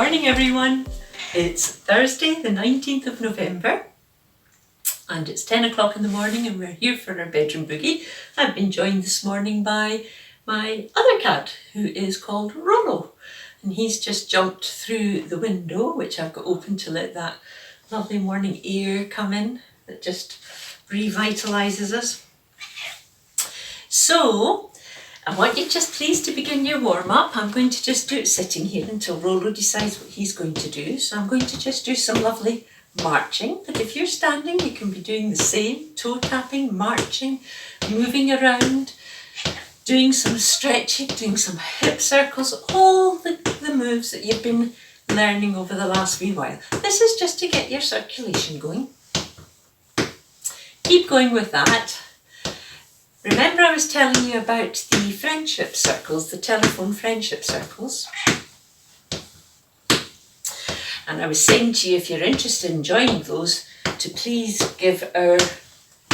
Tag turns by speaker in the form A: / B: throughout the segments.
A: morning everyone. It's Thursday the 19th of November and it's 10 o'clock in the morning and we're here for our bedroom boogie. I've been joined this morning by my other cat who is called Rollo, and he's just jumped through the window which I've got open to let that lovely morning air come in that just revitalises us. So I want you just please to begin your warm-up. I'm going to just do it sitting here until Rollo decides what he's going to do. So I'm going to just do some lovely marching, but if you're standing you can be doing the same, toe tapping, marching, moving around, doing some stretching, doing some hip circles, all the moves that you've been learning over the last wee while. This is just to get your circulation going. Keep going with that. Remember I was telling you about the friendship circles, the telephone friendship circles. And I was saying to you, if you're interested in joining those, to please give our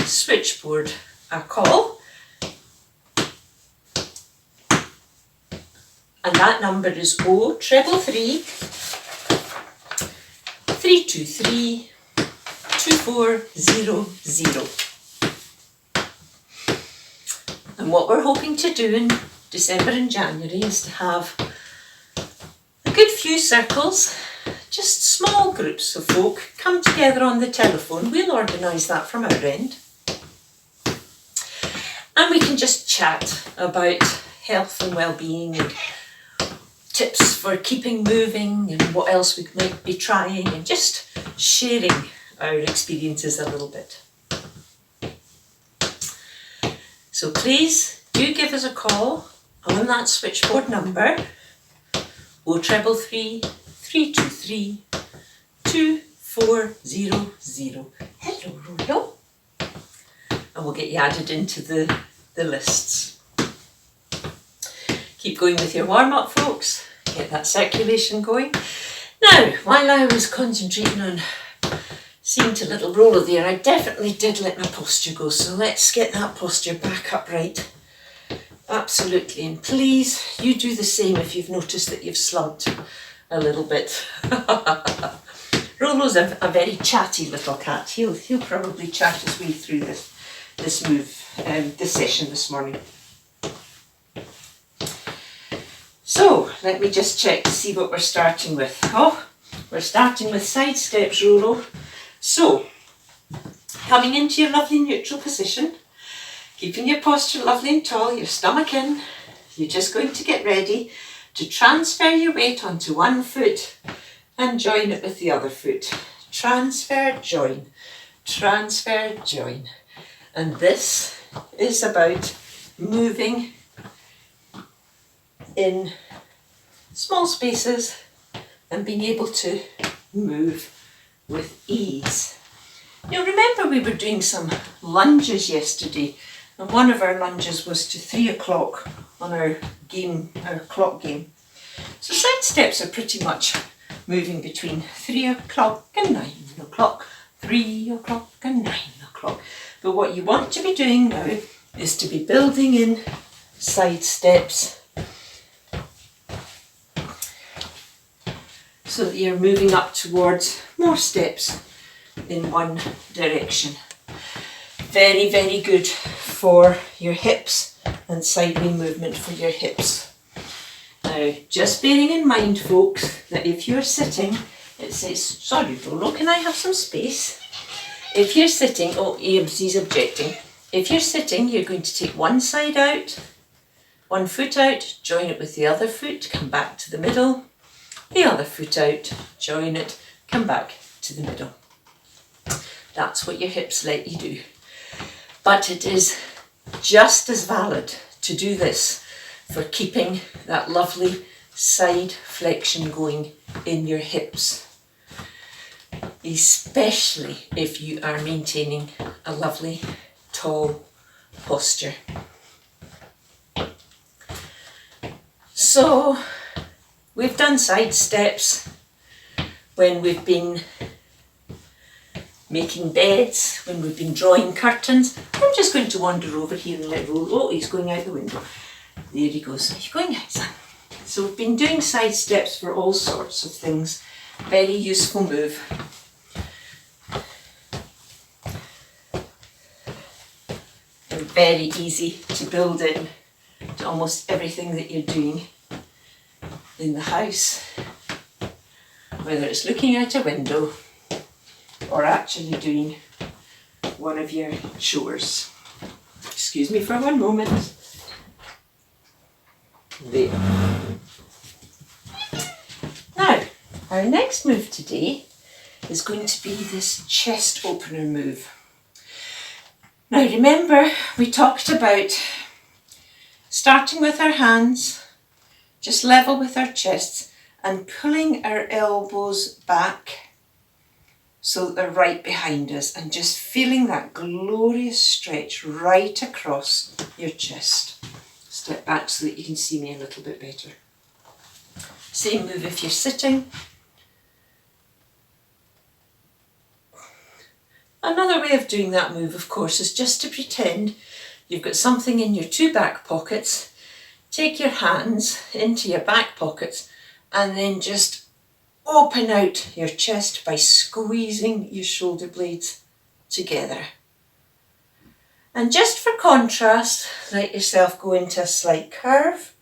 A: switchboard a call. And that number is 0333 323 2400. And what we're hoping to do in December and January is to have a good few circles, just small groups of folk come together on the telephone. We'll organise that from our end. And we can just chat about health and well-being and tips for keeping moving and what else we might be trying, and just sharing our experiences a little bit. So please do give us a call on that switchboard number 0333 323 2400. Hello Rollo. And we'll get you added into the lists. Keep going with your warm-up folks, get that circulation going. Now, while I was concentrating on seeing to little Rollo there, I definitely did let my posture go, so let's get that posture back upright. Absolutely, and please, you do the same if you've noticed that you've slumped a little bit. Rollo's a very chatty little cat. He'll probably chat his way through this session this morning. So, let me just check to see what we're starting with. Oh, we're starting with side steps, Rollo. So, coming into your lovely neutral position, keeping your posture lovely and tall, your stomach in, you're just going to get ready to transfer your weight onto one foot and join it with the other foot. Transfer, join, transfer, join. And this is about moving in small spaces and being able to move with ease. Now remember we were doing some lunges yesterday, and one of our lunges was to 3 o'clock on our clock game. So side steps are pretty much moving between 3 o'clock and 9 o'clock, 3 o'clock and 9 o'clock. But what you want to be doing now is to be building in side steps so that you're moving up towards more steps in one direction. Very, very good for your hips and sideway movement for your hips. Now, just bearing in mind, folks, that if you're sitting, it says, sorry Rollo, can I have some space? If you're sitting, oh, he's objecting. If you're sitting, you're going to take one side out, one foot out, join it with the other foot, come back to the middle, the other foot out, join it, come back to the middle. That's what your hips let you do. But it is just as valid to do this for keeping that lovely side flexion going in your hips, especially if you are maintaining a lovely tall posture. So we've done side steps when we've been making beds, when we've been drawing curtains. I'm just going to wander over here and let Rollo. Oh, he's going out the window. There he goes. Are you going out, son? So we've been doing side steps for all sorts of things. Very useful move. And very easy to build in to almost everything that you're doing in the house. Whether it's looking out a window or actually doing one of your chores. Excuse me for one moment. There. Now, our next move today is going to be this chest opener move. Now remember, we talked about starting with our hands, just level with our chests, and pulling our elbows back so that they're right behind us, and just feeling that glorious stretch right across your chest. Step back so that you can see me a little bit better. Same move if you're sitting. Another way of doing that move, of course, is just to pretend you've got something in your two back pockets. Take your hands into your back pockets and then just open out your chest by squeezing your shoulder blades together. And just for contrast, let yourself go into a slight curve,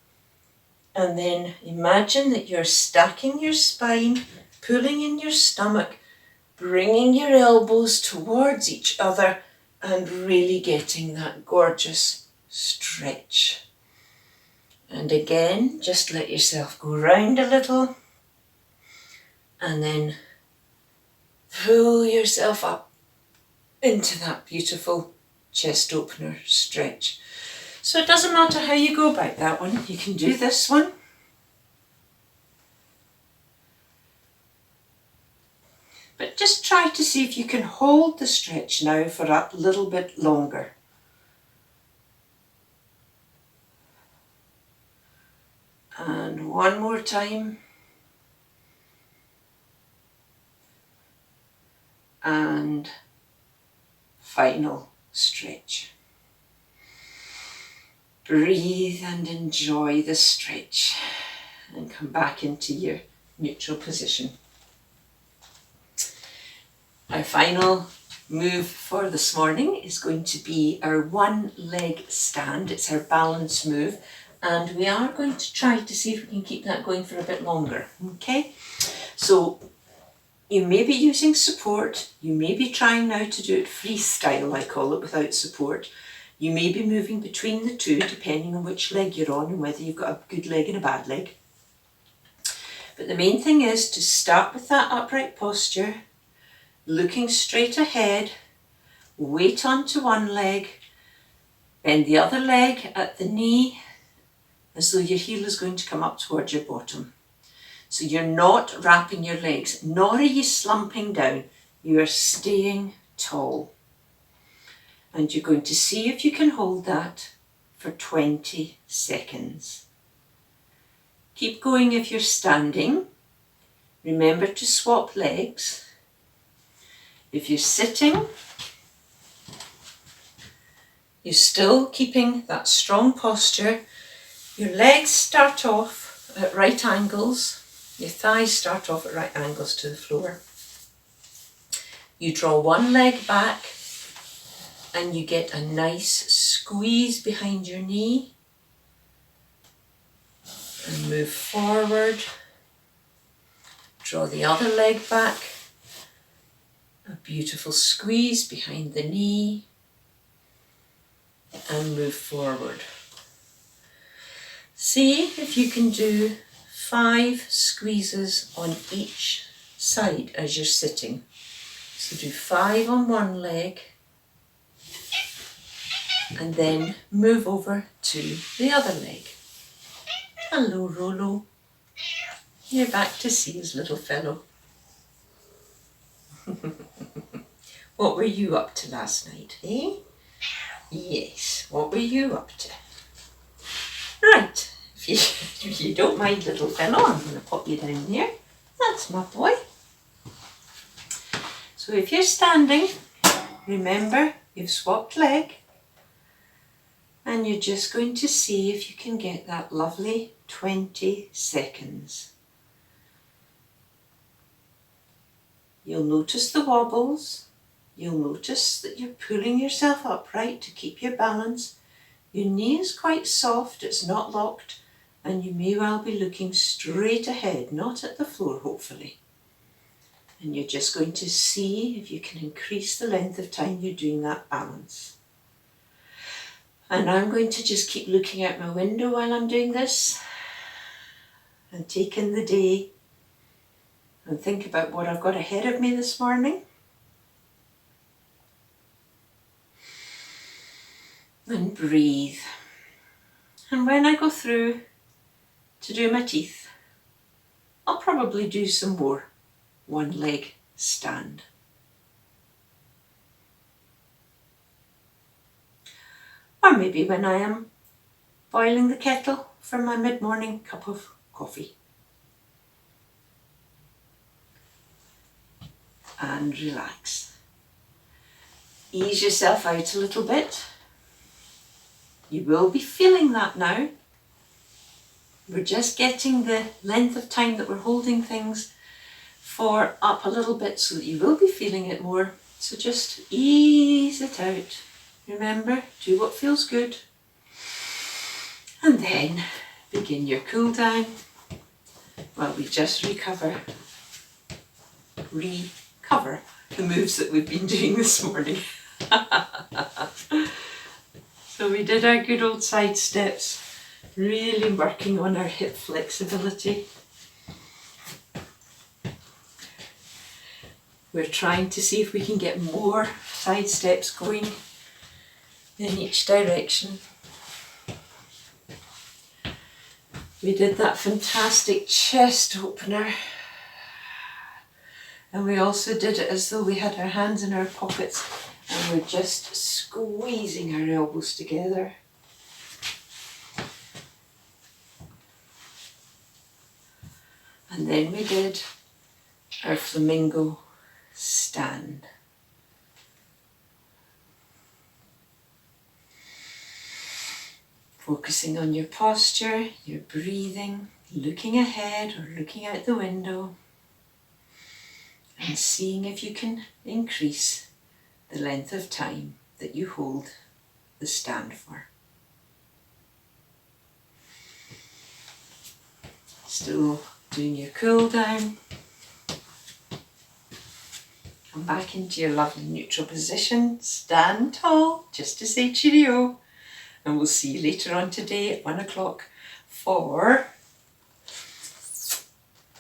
A: and then imagine that you're stacking your spine, pulling in your stomach, bringing your elbows towards each other, and really getting that gorgeous stretch. And again, just let yourself go round a little, and then pull yourself up into that beautiful chest opener stretch. So it doesn't matter how you go about that one, you can do this one. But just try to see if you can hold the stretch now for a little bit longer. And one more time. And final stretch. Breathe and enjoy the stretch, and come back into your neutral position. Our final move for this morning is going to be our one leg stand. It's our balance move, and we are going to try to see if we can keep that going for a bit longer. Okay, so you may be using support, you may be trying now to do it freestyle, I call it, without support. You may be moving between the two depending on which leg you're on and whether you've got a good leg and a bad leg. But the main thing is to start with that upright posture, looking straight ahead, weight onto one leg, bend the other leg at the knee as though your heel is going to come up towards your bottom. So you're not wrapping your legs, nor are you slumping down. You are staying tall. And you're going to see if you can hold that for 20 seconds. Keep going if you're standing. Remember to swap legs. If you're sitting, you're still keeping that strong posture. Your legs start off at right angles. Your thighs start off at right angles to the floor. You draw one leg back and you get a nice squeeze behind your knee and move forward. Draw the other leg back. A beautiful squeeze behind the knee and move forward. See if you can do 5 squeezes on each side as you're sitting. So do 5 on one leg and then move over to the other leg. Hello, Rolo. You're back to see us, little fellow. What were you up to last night, eh? Yes, what were you up to? Right, if you don't mind, little fellow, I'm going to pop you down there. That's my boy. So if you're standing, remember you've swapped leg, and you're just going to see if you can get that lovely 20 seconds. You'll notice the wobbles. You'll notice that you're pulling yourself upright to keep your balance. Your knee is quite soft, it's not locked, and you may well be looking straight ahead, not at the floor, hopefully. And you're just going to see if you can increase the length of time you're doing that balance. And I'm going to just keep looking out my window while I'm doing this and take in the day and think about what I've got ahead of me this morning. And breathe. And when I go through to do my teeth, I'll probably do some more one leg stand. Or maybe when I am boiling the kettle for my mid-morning cup of coffee. And relax. Ease yourself out a little bit. You will be feeling that now. We're just getting the length of time that we're holding things for up a little bit so that you will be feeling it more. So just ease it out. Remember, do what feels good. And then begin your cool down while we just recover the moves that we've been doing this morning. So we did our good old side steps, really working on our hip flexibility. We're trying to see if we can get more side steps going in each direction. We did that fantastic chest opener. And we also did it as though we had our hands in our pockets and we're just squeezing our elbows together. And then we did our Flamingo Stand. Focusing on your posture, your breathing, looking ahead or looking out the window, and seeing if you can increase the length of time that you hold the stand for. Still doing your cool down. Come back into your lovely neutral position. Stand tall, just to say cheerio. And we'll see you later on today at 1 o'clock for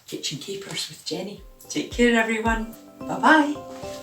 A: Kitchen Capers with Jenny. Take care, everyone. Bye-bye.